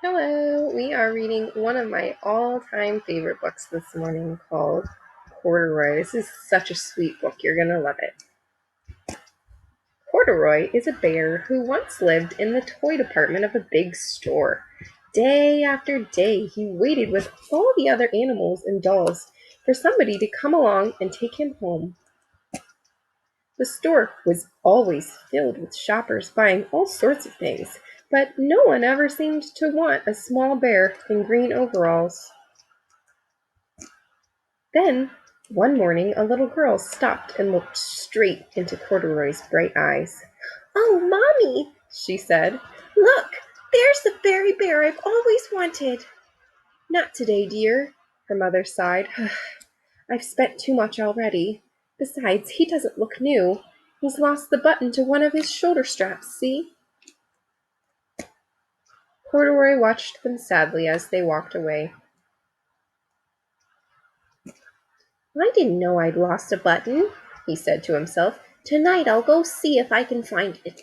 Hello, we are reading one of my all-time favorite books this morning called Corduroy. This is such a sweet book. You're going to love it. Corduroy is a bear who once lived in the toy department of a big store. Day after day, he waited with all the other animals and dolls for somebody to come along and take him home. The store was always filled with shoppers buying all sorts of things, but no one ever seemed to want a small bear in green overalls. Then, one morning, a little girl stopped and looked straight into Corduroy's bright eyes. "Oh, Mommy," she said, "look, there's the very bear I've always wanted." "Not today, dear," her mother sighed. "I've spent too much already. Besides, he doesn't look new. He's lost the button to one of his shoulder straps, see?" Corduroy watched them sadly as they walked away. "I didn't know I'd lost a button," he said to himself. "Tonight I'll go see if I can find it."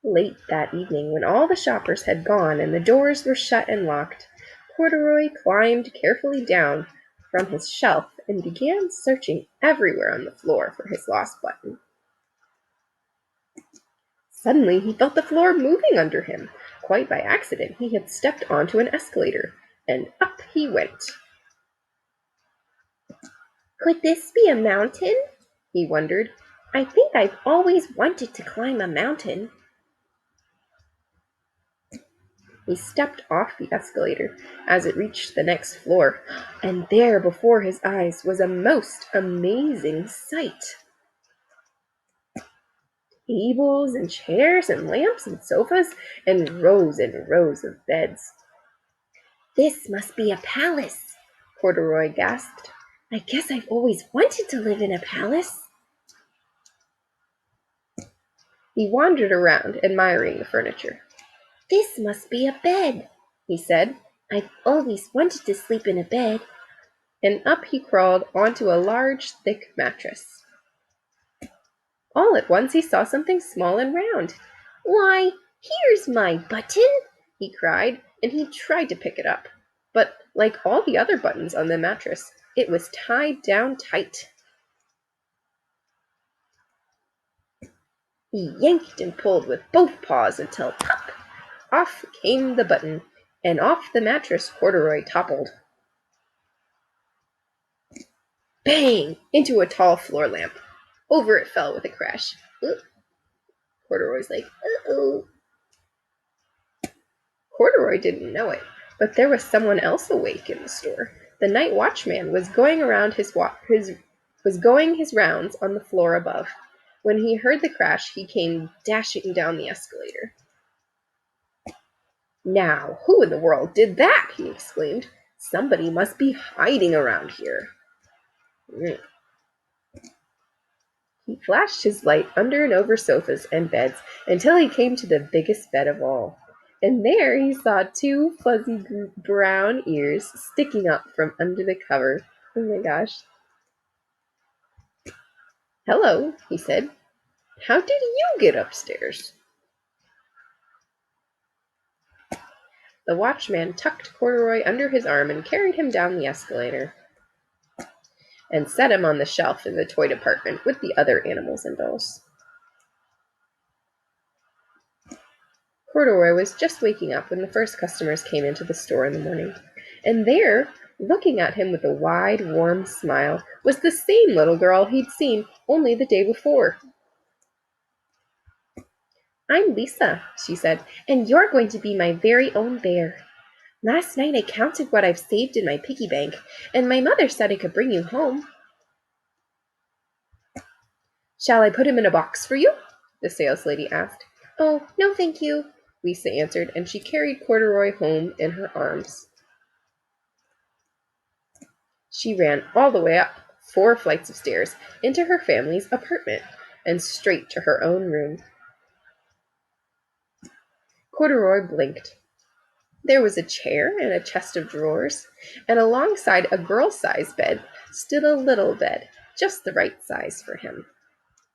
Late that evening, when all the shoppers had gone and the doors were shut and locked, Corduroy climbed carefully down from his shelf and began searching everywhere on the floor for his lost button. Suddenly he felt the floor moving under him. Quite by accident, he had stepped onto an escalator, and up he went. "Could this be a mountain?" he wondered. "I think I've always wanted to climb a mountain." He stepped off the escalator as it reached the next floor, and there before his eyes was a most amazing sight. Tables and chairs and lamps and sofas and rows of beds. "This must be a palace," Corduroy gasped. "I guess I've always wanted to live in a palace." He wandered around, admiring the furniture. "This must be a bed," he said. "I've always wanted to sleep in a bed." And up he crawled onto a large, thick mattress. All at once he saw something small and round. "Why, here's my button!" he cried, and he tried to pick it up. But, like all the other buttons on the mattress, it was tied down tight. He yanked and pulled with both paws until pop! Off came the button, and off the mattress Corduroy toppled. Bang! Into a tall floor lamp. Over it fell with a crash. Corduroy's like, uh-oh. Corduroy didn't know it, but there was someone else awake in the store. The night watchman was going his rounds on the floor above. When he heard the crash, he came dashing down the escalator. "Now, who in the world did that?" he exclaimed. "Somebody must be hiding around here." He flashed his light under and over sofas and beds until he came to the biggest bed of all. And there he saw two fuzzy brown ears sticking up from under the cover. Oh my gosh. "Hello," he said. "How did you get upstairs?" The watchman tucked Corduroy under his arm and carried him down the escalator and set him on the shelf in the toy department with the other animals and dolls. Corduroy was just waking up when the first customers came into the store in the morning. And there, looking at him with a wide, warm smile, was the same little girl he'd seen only the day before. "I'm Lisa," she said, "and you're going to be my very own bear. Last night I counted what I've saved in my piggy bank, and my mother said I could bring you home." "Shall I put him in a box for you?" the saleslady asked. "Oh, no, thank you," Lisa answered, and she carried Corduroy home in her arms. She ran all the way up 4 flights of stairs into her family's apartment and straight to her own room. Corduroy blinked. There was a chair and a chest of drawers, and alongside a girl-sized bed stood a little bed, just the right size for him.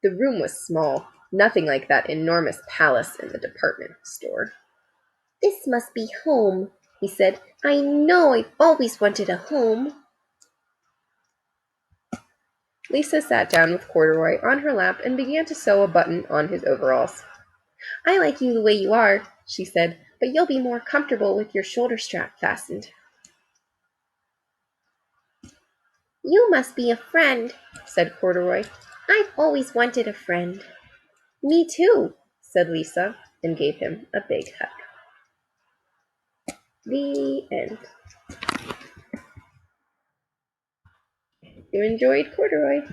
The room was small, Nothing like that enormous palace in the department store. "This must be home," he said. "I know I've always wanted a home." Lisa sat down with Corduroy on her lap and began to sew a button on his overalls. "I like you the way you are," she said, "but you'll be more comfortable with your shoulder strap fastened." "You must be a friend," said Corduroy. "I've always wanted a friend." "Me too," said Lisa, and gave him a big hug. The end. You enjoyed Corduroy?